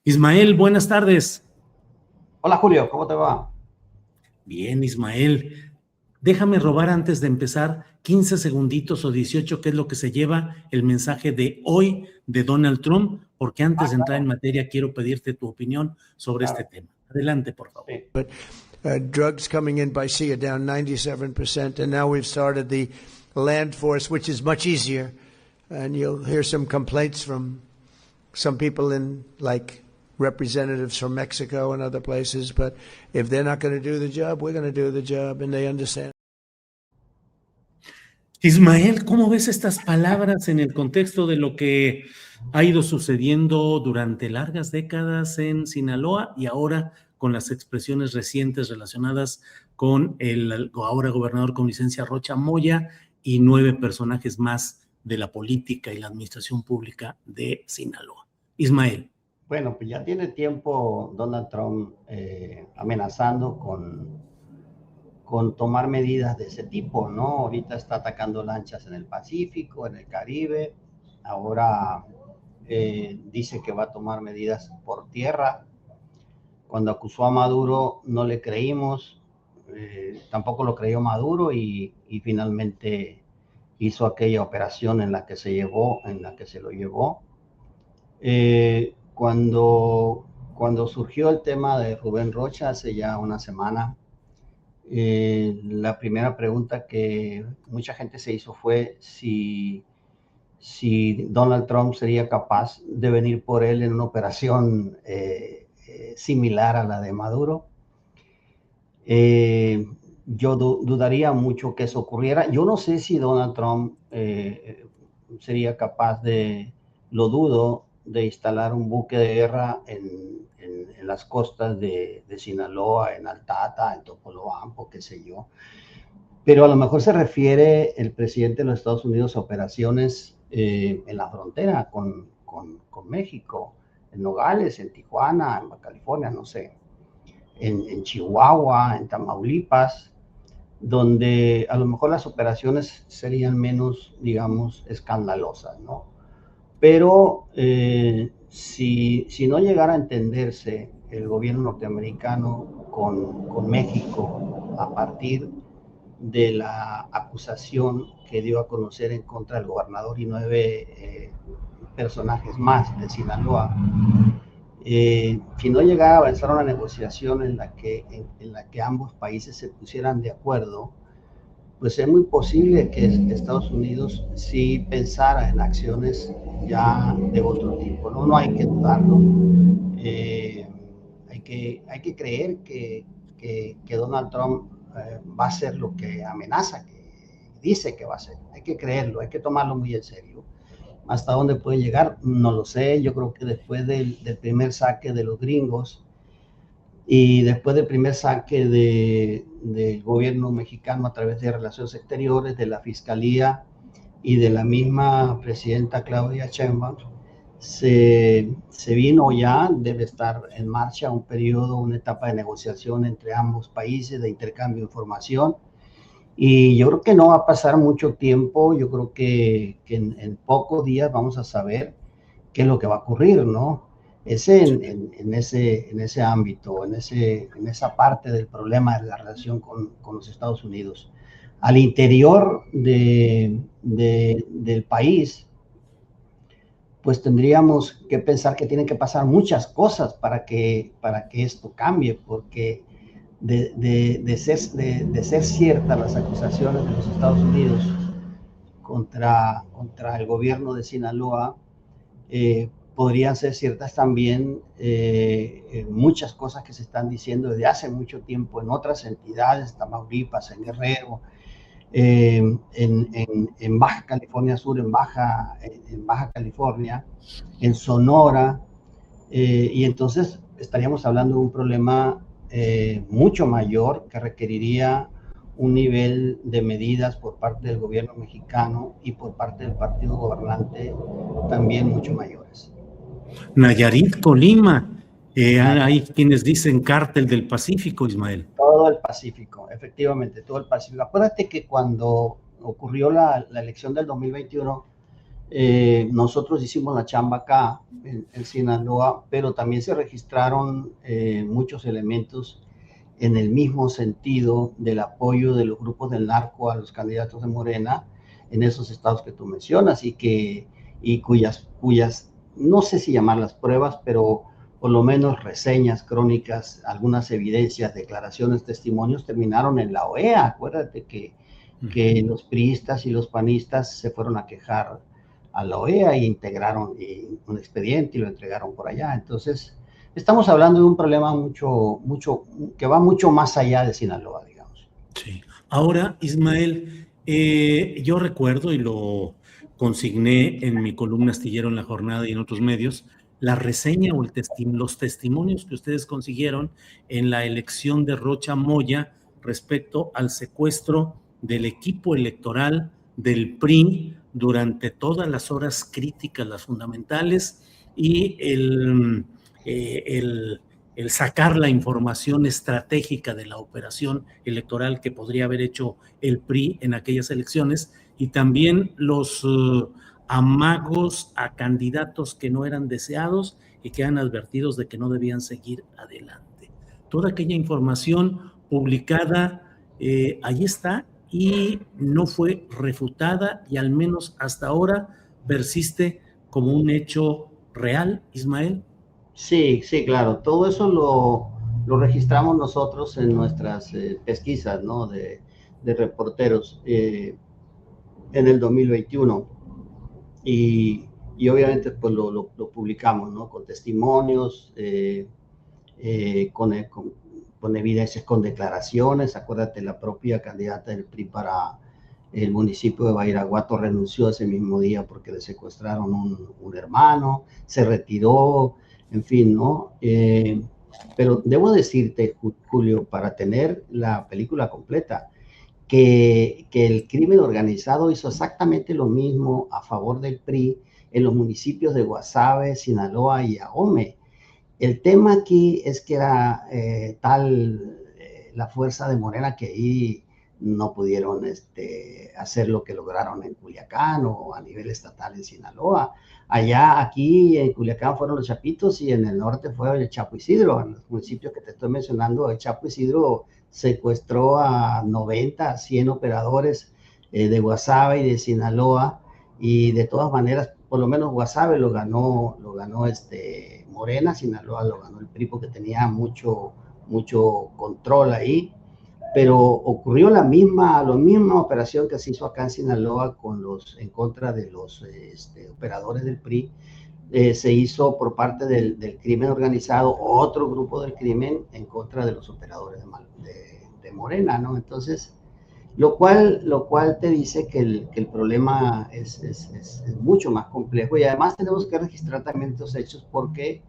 Ismael, buenas tardes. Hola Julio, ¿cómo te va? Bien, Ismael. Déjame robar antes de empezar 15 segunditos o 18, que es lo que se lleva el mensaje de hoy de Donald Trump, porque antes de entrar en materia quiero pedirte tu opinión sobre este Claro, tema. Adelante, por favor. sí. Drugs coming in by sea are down 97%, and now we've started the land force, which is much easier. And you'll hear some complaints from some people in, like representatives from Mexico and other places. But if they're not going to do the job, we're going to do the job, and they understand. Ismael, ¿cómo ves estas palabras en el contexto de lo que ha ido sucediendo durante largas décadas en Sinaloa y ahora con las expresiones recientes relacionadas con el ahora gobernador con licencia Rocha Moya y 9 personajes más de la política y la administración pública de Sinaloa? Ismael. Bueno, pues ya tiene tiempo Donald Trump amenazando con tomar medidas de ese tipo, ¿no? Ahorita está atacando lanchas en el Pacífico, en el Caribe, ahora dice que va a tomar medidas por tierra. Cuando acusó a Maduro no le creímos, tampoco lo creyó Maduro y finalmente hizo aquella operación en la que se lo llevó. Cuando surgió el tema de Rubén Rocha hace ya una semana, la primera pregunta que mucha gente se hizo fue si Donald Trump sería capaz de venir por él en una operación similar a la de Maduro. Yo dudaría mucho que eso ocurriera. Yo no sé si Donald Trump sería capaz lo dudo, de instalar un buque de guerra en las costas de Sinaloa, en Altata, en Topolobampo, qué sé yo. Pero a lo mejor se refiere el presidente de los Estados Unidos a operaciones en la frontera con México, en Nogales, en Tijuana, en Baja California, no sé, en Chihuahua, en Tamaulipas, donde a lo mejor las operaciones serían menos, digamos, escandalosas, ¿no? Pero si no llegara a entenderse el gobierno norteamericano con México a partir de la acusación que dio a conocer en contra del gobernador y 9 personajes más de Sinaloa, si no llegara a avanzar una negociación en la que ambos países se pusieran de acuerdo, pues es muy posible que Estados Unidos sí pensara en acciones ya de otro tipo, ¿no? No hay que dudarlo. Hay que creer que Donald Trump va a hacer lo que amenaza, que dice que va a hacer. Hay que creerlo, hay que tomarlo muy en serio. Hasta dónde puede llegar, no lo sé. Yo creo que después del primer saque de los gringos y después del primer saque del gobierno mexicano a través de Relaciones Exteriores, de la Fiscalía y de la misma presidenta Claudia Sheinbaum, se vino ya, debe estar en marcha un periodo, una etapa de negociación entre ambos países, de intercambio de información. Y yo creo que no va a pasar mucho tiempo, yo creo que en pocos días vamos a saber qué es lo que va a ocurrir, ¿no? En ese ámbito, en esa parte del problema de la relación con los Estados Unidos. Al interior del país, pues tendríamos que pensar que tienen que pasar muchas cosas para que esto cambie, porque de ser ciertas las acusaciones de los Estados Unidos contra el gobierno de Sinaloa, podrían ser ciertas también muchas cosas que se están diciendo desde hace mucho tiempo en otras entidades, Tamaulipas, en Guerrero, en Baja California Sur, en Baja California, en Sonora, y entonces estaríamos hablando de un problema mucho mayor que requeriría un nivel de medidas por parte del gobierno mexicano y por parte del partido gobernante también mucho mayores. Nayarit, Colima, hay quienes dicen cártel del Pacífico, Ismael. Todo el Pacífico, efectivamente, todo el Pacífico. Acuérdate que cuando ocurrió la elección del 2021, nosotros hicimos la chamba acá en Sinaloa, pero también se registraron muchos elementos en el mismo sentido del apoyo de los grupos del narco a los candidatos de Morena en esos estados que tú mencionas y cuyas, no sé si llamarlas pruebas, pero por lo menos reseñas, crónicas, algunas evidencias, declaraciones, testimonios terminaron en la OEA. Acuérdate que los priistas y los panistas se fueron a quejar a la OEA e integraron un expediente y lo entregaron por allá. Entonces, estamos hablando de un problema que va mucho más allá de Sinaloa, digamos. Sí. Ahora, Ismael, yo recuerdo y lo consigné en mi columna Astillero en La Jornada y en otros medios, la reseña o los testimonios que ustedes consiguieron en la elección de Rocha Moya respecto al secuestro del equipo electoral del PRI durante todas las horas críticas, las fundamentales, y el sacar la información estratégica de la operación electoral que podría haber hecho el PRI en aquellas elecciones, y también los amagos a candidatos que no eran deseados y que eran advertidos de que no debían seguir adelante. Toda aquella información publicada ahí está y no fue refutada, y al menos hasta ahora persiste como un hecho real, Ismael. Sí, sí, claro. Todo eso lo registramos nosotros en nuestras pesquisas, ¿no? de reporteros en el 2021. Y obviamente pues lo publicamos, ¿no? Con testimonios, con evidencias, con declaraciones. Acuérdate, la propia candidata del PRI para el municipio de Badiraguato renunció ese mismo día porque le secuestraron un hermano, se retiró, en fin, ¿no? Pero debo decirte, Julio, para tener la película completa, que el crimen organizado hizo exactamente lo mismo a favor del PRI en los municipios de Guasave, Sinaloa y Ahome. El tema aquí es que era la fuerza de Morena que ahí no pudieron hacer lo que lograron en Culiacán o a nivel estatal en Sinaloa. Aquí en Culiacán fueron los Chapitos y en el norte fue el Chapo Isidro. En los municipios que te estoy mencionando, el Chapo Isidro secuestró a 90, 100 operadores de Guasave y de Sinaloa, y de todas maneras, por lo menos Guasave lo ganó Morena, Sinaloa lo ganó el PRI porque tenía mucho control ahí. Pero ocurrió la misma operación que se hizo acá en Sinaloa en contra de los operadores del PRI. Se hizo por parte del crimen organizado, otro grupo del crimen en contra de los operadores de Morena, ¿no? Entonces, lo cual te dice que el problema es mucho más complejo, y además tenemos que registrar también estos hechos porque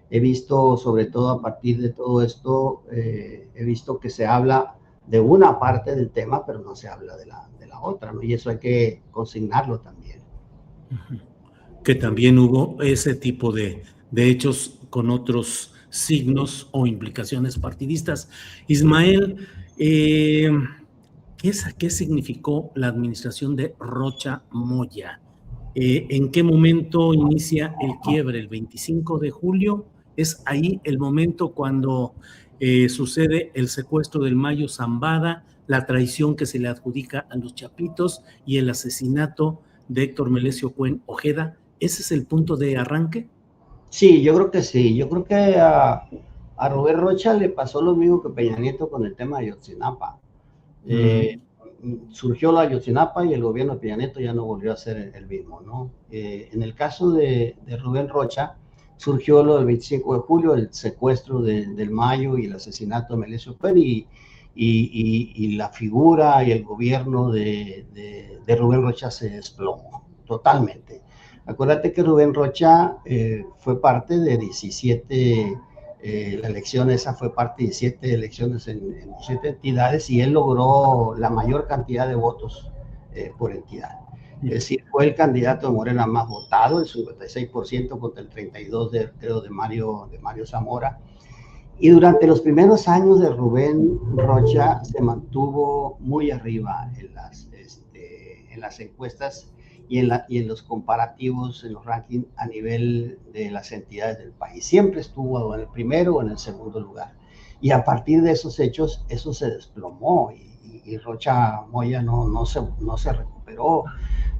he visto, sobre todo a partir de todo esto, he visto que se habla de una parte del tema, pero no se habla de la otra, ¿no? Y eso hay que consignarlo también. Que también hubo ese tipo de hechos con otros signos o implicaciones partidistas. Ismael, ¿qué significó la administración de Rocha Moya? ¿En qué momento inicia el quiebre? ¿El 25 de julio? ¿Es ahí el momento cuando sucede el secuestro del Mayo Zambada, la traición que se le adjudica a los Chapitos y el asesinato de Héctor Melesio Cuen Ojeda? ¿Ese es el punto de arranque? Sí, yo creo que sí. Yo creo que a Rubén Rocha le pasó lo mismo que Peña Nieto con el tema de Ayotzinapa. Surgió la Ayotzinapa y el gobierno de Peña Nieto ya no volvió a ser el mismo, ¿no? En el caso de Rubén Rocha, surgió lo del 25 de julio, el secuestro del Mayo y el asesinato de Melesio Cuen, y la figura y el gobierno de Rubén Rocha se desplomó totalmente. Acuérdate que Rubén Rocha fue parte de 17, la elección esa fue parte de 17 elecciones en 17 entidades, y él logró la mayor cantidad de votos por entidad. Es decir, fue el candidato de Morena más votado, el 56% contra el 32% creo de Mario Zamora. Y durante los primeros años de Rubén Rocha se mantuvo muy arriba en las encuestas, y en los comparativos, en los rankings a nivel de las entidades del país. Siempre estuvo en el primero o en el segundo lugar. Y a partir de esos hechos, eso se desplomó y Rocha Moya no se recuperó.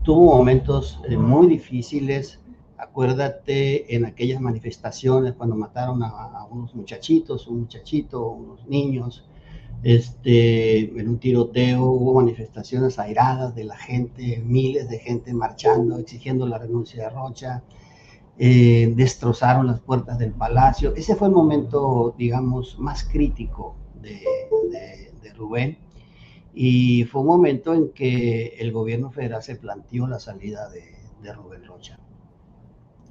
Tuvo momentos muy difíciles. Acuérdate en aquellas manifestaciones cuando mataron a unos muchachitos, un muchachito, unos niños. En un tiroteo hubo manifestaciones airadas de la gente, miles de gente marchando, exigiendo la renuncia de Rocha. Destrozaron las puertas del palacio. Ese fue el momento, digamos, más crítico de Rubén, y fue un momento en que el gobierno federal se planteó la salida de Rubén Rocha.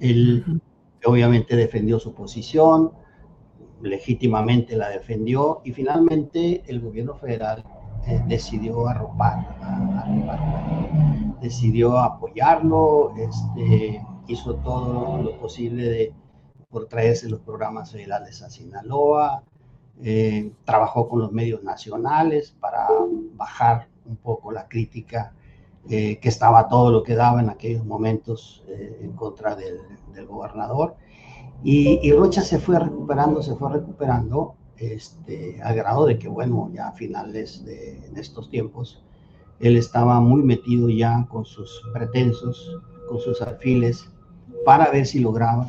Él obviamente defendió su posición, legítimamente la defendió, y finalmente el gobierno federal decidió arropar a Rubén, decidió apoyarlo, hizo todo lo posible por traerse los programas federales a Sinaloa, trabajó con los medios nacionales para bajar un poco la crítica que estaba todo lo que daba en aquellos momentos en contra del gobernador. Y Rocha se fue recuperando, al grado de que, bueno, ya a finales de estos tiempos, él estaba muy metido ya con sus pretensos, con sus alfiles, para ver si lograba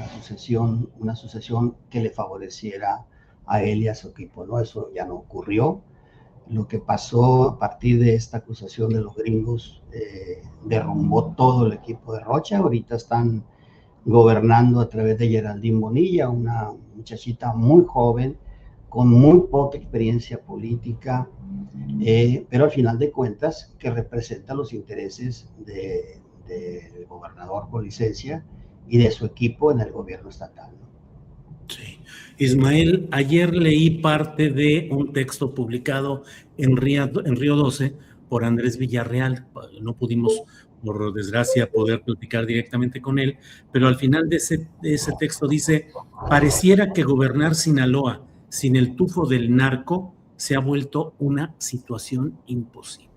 una sucesión que le favoreciera a él y a su equipo, ¿no? Eso ya no ocurrió. Lo que pasó a partir de esta acusación de los gringos derrumbó todo el equipo de Rocha. Ahorita están gobernando a través de Geraldine Bonilla, una muchachita muy joven, con muy poca experiencia política, pero al final de cuentas que representa los intereses del gobernador con licencia y de su equipo en el gobierno estatal, ¿no? Sí. Ismael, ayer leí parte de un texto publicado en Río 12 por Andrés Villarreal. No pudimos, por desgracia, poder platicar directamente con él, pero al final de ese texto dice: pareciera que gobernar Sinaloa sin el tufo del narco se ha vuelto una situación imposible.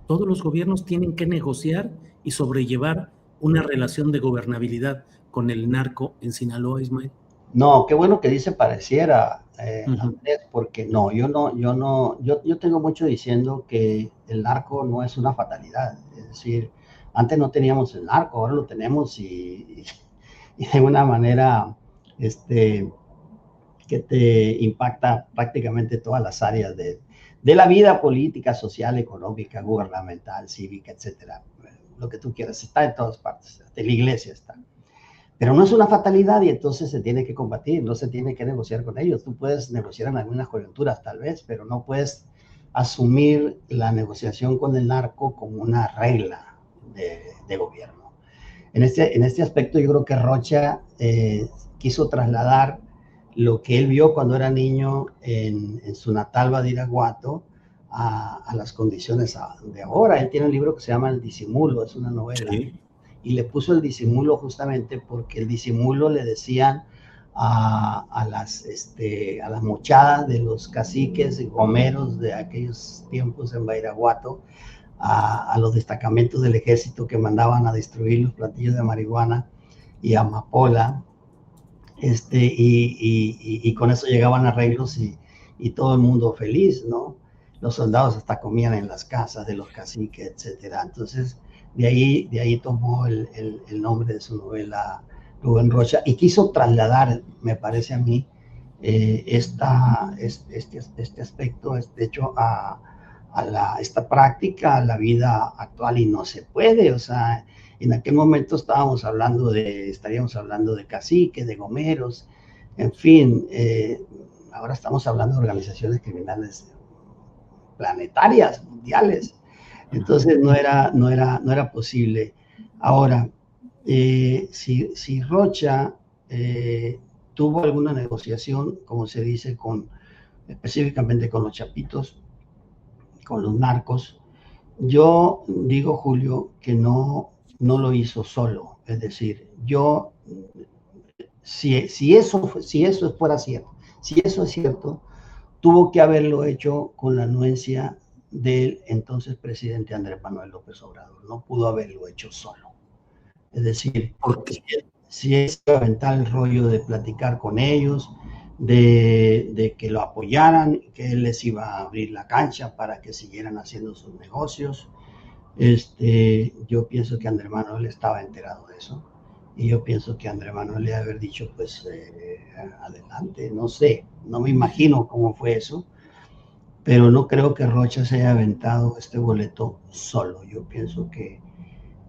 Todos los gobiernos tienen que negociar y sobrellevar una relación de gobernabilidad con el narco en Sinaloa, Ismael. No, qué bueno que dice pareciera, Andrés, porque yo tengo mucho diciendo que el narco no es una fatalidad. Es decir, antes no teníamos el narco, ahora lo tenemos y de una manera que te impacta prácticamente todas las áreas de la vida política, social, económica, gubernamental, cívica, etcétera. Lo que tú quieras, está en todas partes, hasta la iglesia está. Pero no es una fatalidad y entonces se tiene que combatir, no se tiene que negociar con ellos. Tú puedes negociar en algunas coyunturas tal vez, pero no puedes asumir la negociación con el narco como una regla de gobierno. En este aspecto yo creo que Rocha quiso trasladar lo que él vio cuando era niño en su natal Badiraguato a las condiciones de ahora. Él tiene un libro que se llama El Disimulo, es una novela. Sí. Y le puso el disimulo justamente porque el disimulo le decían a las mochadas de los caciques y gomeros de aquellos tiempos en Badiraguato, a los destacamentos del ejército que mandaban a destruir los platillos de marihuana y amapola, y con eso llegaban arreglos y todo el mundo feliz, ¿no? Los soldados hasta comían en las casas de los caciques, etcétera. Entonces, de ahí tomó el nombre de su novela Rubén Rocha y quiso trasladar, me parece a mí, este aspecto, de hecho, a esta práctica, a la vida actual, y no se puede. O sea, en aquel momento estaríamos hablando de caciques, de gomeros, en fin, ahora estamos hablando de organizaciones criminales planetarias, mundiales. Entonces no era posible. Ahora, si Rocha tuvo alguna negociación, como se dice, específicamente con los chapitos, con los narcos, yo digo, Julio, que no lo hizo solo. Es decir, si eso es cierto, tuvo que haberlo hecho con la anuencia del entonces presidente Andrés Manuel López Obrador. No pudo haberlo hecho solo. Es decir, ¿Por qué? si es aventar el rollo de platicar con ellos, de que lo apoyaran, que él les iba a abrir la cancha para que siguieran haciendo sus negocios. Yo pienso que Andrés Manuel estaba enterado de eso. Y yo pienso que Andrés Manuel le debe haber dicho, pues, adelante, no sé, no me imagino cómo fue eso, pero no creo que Rocha se haya aventado este boleto solo. Yo pienso que,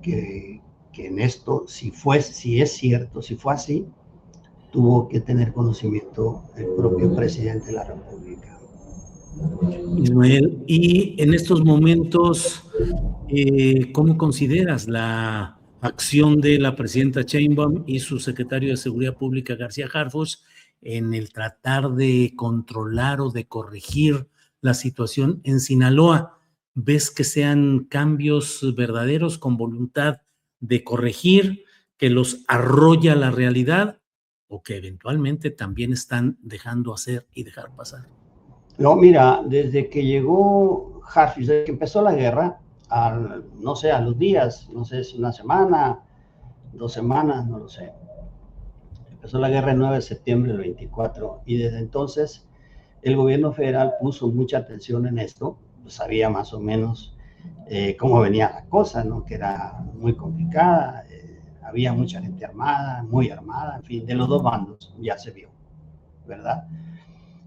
que en esto, si es cierto, si fue así, tuvo que tener conocimiento el propio presidente de la República. Ismael, y en estos momentos, ¿cómo consideras la acción de la presidenta Sheinbaum y su secretario de Seguridad Pública, García Harfuch, en el tratar de controlar o de corregir la situación en Sinaloa? ¿Ves que sean cambios verdaderos con voluntad de corregir, que los arrolla la realidad o que eventualmente también están dejando hacer y dejar pasar? No, mira, desde que llegó Harfuch, desde que empezó la guerra, no sé, a los días, no sé si una semana, 2 semanas, no lo sé. Empezó la guerra el 9 de septiembre del 24 y desde entonces el gobierno federal puso mucha atención en esto, pues sabía más o menos cómo venía la cosa, ¿no? Que era muy complicada, había mucha gente armada, muy armada, en fin, de los dos bandos ya se vio, ¿verdad?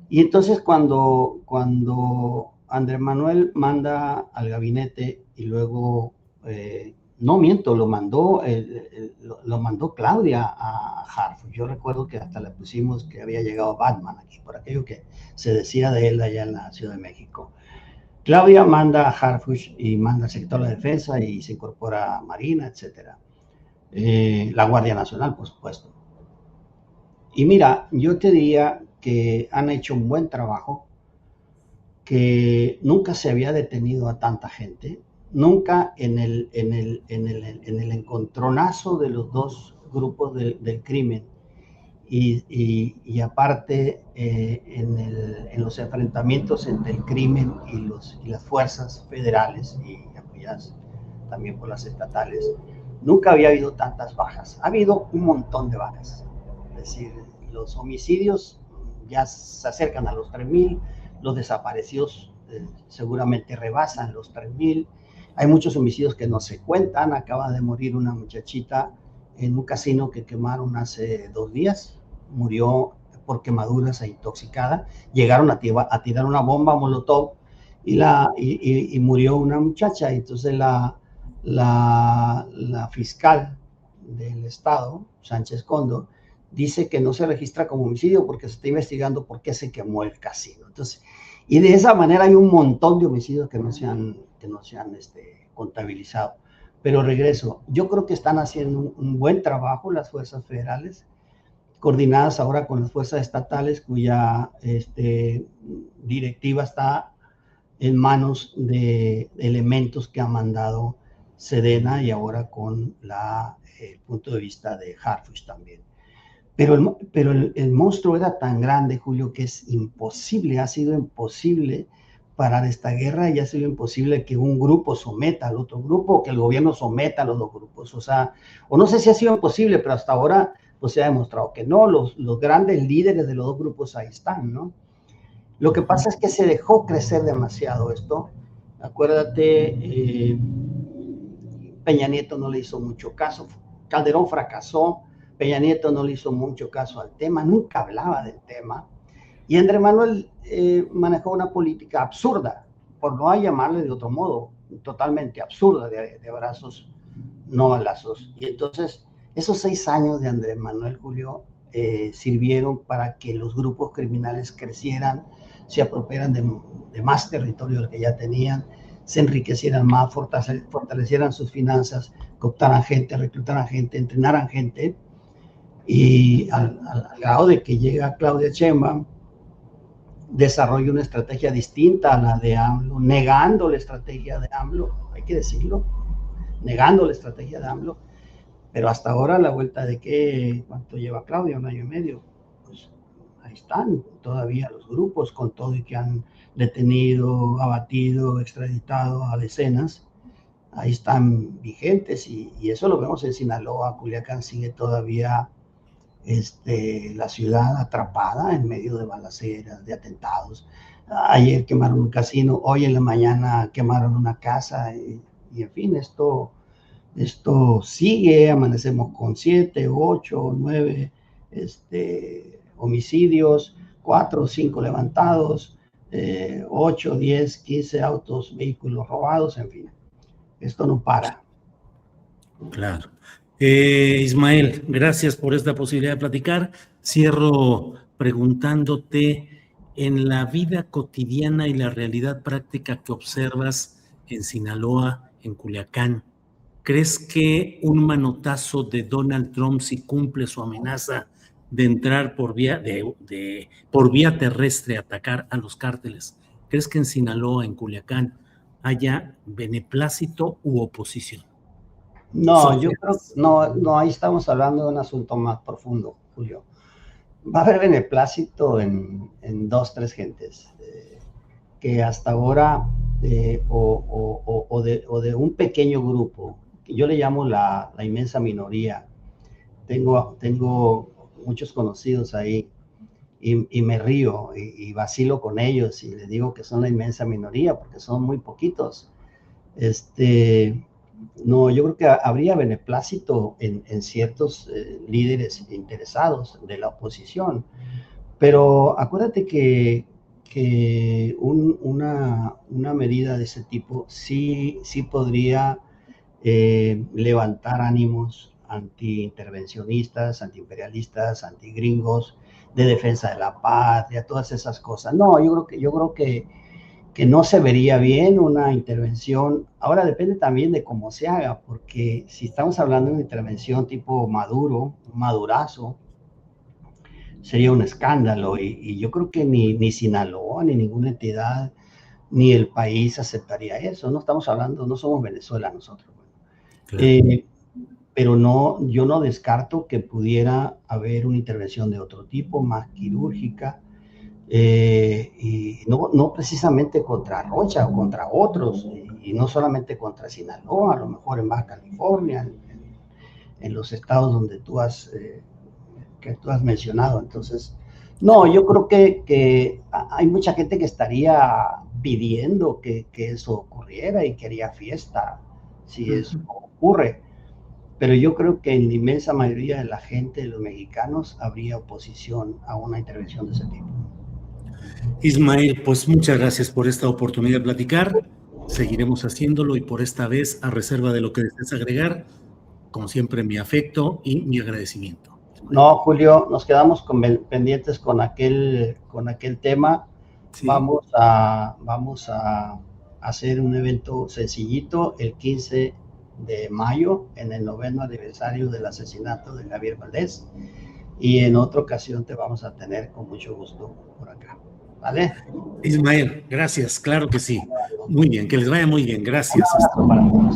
Y entonces cuando Andrés Manuel manda al gabinete y luego, no miento, lo mandó Claudia a Harfuch. Yo recuerdo que hasta le pusimos que había llegado Batman aquí, por aquello que se decía de él allá en la Ciudad de México. Claudia manda a Harfuch y manda al sector de la defensa y se incorpora a Marina, etcétera. La Guardia Nacional, por supuesto. Y mira, yo te diría que han hecho un buen trabajo, que nunca se había detenido a tanta gente, nunca en el encontronazo de los dos grupos del crimen y aparte en los enfrentamientos entre el crimen y las fuerzas federales y apoyadas también por las estatales, nunca había habido tantas bajas. Ha habido un montón de bajas. Es decir, los homicidios ya se acercan a los 3,000, los desaparecidos seguramente rebasan los 3,000. Hay muchos homicidios que no se cuentan. Acaba de morir una muchachita en un casino que quemaron hace 2 días. Murió por quemaduras e intoxicada. Llegaron a tirar una bomba molotov y murió una muchacha. Entonces la fiscal del estado, Sánchez Cóndor, dice que no se registra como homicidio porque se está investigando por qué se quemó el casino. Entonces, y de esa manera hay un montón de homicidios que no se han contabilizado. Pero regreso, yo creo que están haciendo un buen trabajo las fuerzas federales, coordinadas ahora con las fuerzas estatales, cuya directiva está en manos de elementos que ha mandado Sedena y ahora con el punto de vista de Harfuch también. Pero el monstruo era tan grande, Julio, que es imposible, ha sido imposible parar esta guerra y ha sido imposible que un grupo someta al otro grupo o que el gobierno someta a los dos grupos. O no sé si ha sido imposible, pero hasta ahora pues, se ha demostrado que no. Los grandes líderes de los dos grupos ahí están, ¿no? Lo que pasa es que se dejó crecer demasiado esto. Acuérdate, Peña Nieto no le hizo mucho caso, Calderón fracasó, Peña Nieto no le hizo mucho caso al tema, nunca hablaba del tema. Y Andrés Manuel manejó una política absurda, por no llamarle de otro modo, totalmente absurda, de abrazos, no balazos. Y entonces, esos 6 años de Andrés Manuel, Julio, sirvieron para que los grupos criminales crecieran, se apropiaran de más territorio del que ya tenían, se enriquecieran más, fortalecieran sus finanzas, cooptaran gente, reclutaran gente, entrenaran gente, y al grado de que llega Claudia Sheinbaum, desarrolla una estrategia distinta a la de AMLO, negando la estrategia de AMLO, hay que decirlo, negando la estrategia de AMLO, pero hasta ahora la vuelta de que, ¿cuánto lleva Claudia? 1 año y medio, pues ahí están todavía los grupos con todo y que han detenido, abatido, extraditado a decenas. ahí están vigentes y eso lo vemos en Sinaloa. Culiacán sigue todavía la ciudad atrapada en medio de balaceras, de atentados. Ayer quemaron un casino, hoy en la mañana quemaron una casa y en fin, esto sigue. Amanecemos con 7, 8, 9 homicidios, 4 o 5 levantados, 8, 10, 15 autos, vehículos robados, en fin. Esto no para. Claro. Ismael, gracias por esta posibilidad de platicar. Cierro preguntándote, en la vida cotidiana y la realidad práctica que observas en Sinaloa, en Culiacán, ¿crees que un manotazo de Donald Trump, si cumple su amenaza de entrar por vía terrestre a atacar a los cárteles, crees que en Sinaloa, en Culiacán, haya beneplácito u oposición? No, yo creo que no, ahí estamos hablando de un asunto más profundo, Julio. Va a haber beneplácito en 2, 3 gentes que hasta ahora o de un pequeño grupo, que yo le llamo la inmensa minoría. Tengo muchos conocidos ahí y me río y vacilo con ellos y les digo que son la inmensa minoría porque son muy poquitos. No, yo creo que habría beneplácito en ciertos líderes interesados de la oposición, pero acuérdate que una medida de ese tipo sí podría levantar ánimos anti-intervencionistas, anti-imperialistas, anti-gringos, de defensa de la patria, todas esas cosas. No, yo creo que no se vería bien una intervención. Ahora depende también de cómo se haga, porque si estamos hablando de una intervención tipo Maduro, un madurazo, sería un escándalo y yo creo que ni Sinaloa, ni ninguna entidad, ni el país aceptaría eso. No estamos hablando, no somos Venezuela nosotros. Claro. Pero no, yo no descarto que pudiera haber una intervención de otro tipo, más quirúrgica, y no precisamente contra Rocha o contra otros, y no solamente contra Sinaloa, a lo mejor en Baja California, en los estados donde que tú has mencionado. Entonces, no, yo creo que hay mucha gente que estaría pidiendo que eso ocurriera y que haría fiesta si eso ocurre. Pero yo creo que en la inmensa mayoría de la gente, de los mexicanos, habría oposición a una intervención de ese tipo. Ismael, pues muchas gracias por esta oportunidad de platicar. Seguiremos haciéndolo y por esta vez, a reserva de lo que desees agregar, como siempre, mi afecto y mi agradecimiento. No, Julio, nos quedamos pendientes con aquel tema. Sí. Vamos a hacer un evento sencillito el 15 de mayo, en el 9º aniversario del asesinato de Javier Valdés, y en otra ocasión te vamos a tener con mucho gusto por acá, ¿vale? Ismael, gracias, claro que sí. Muy bien, que les vaya muy bien, gracias. Para todos.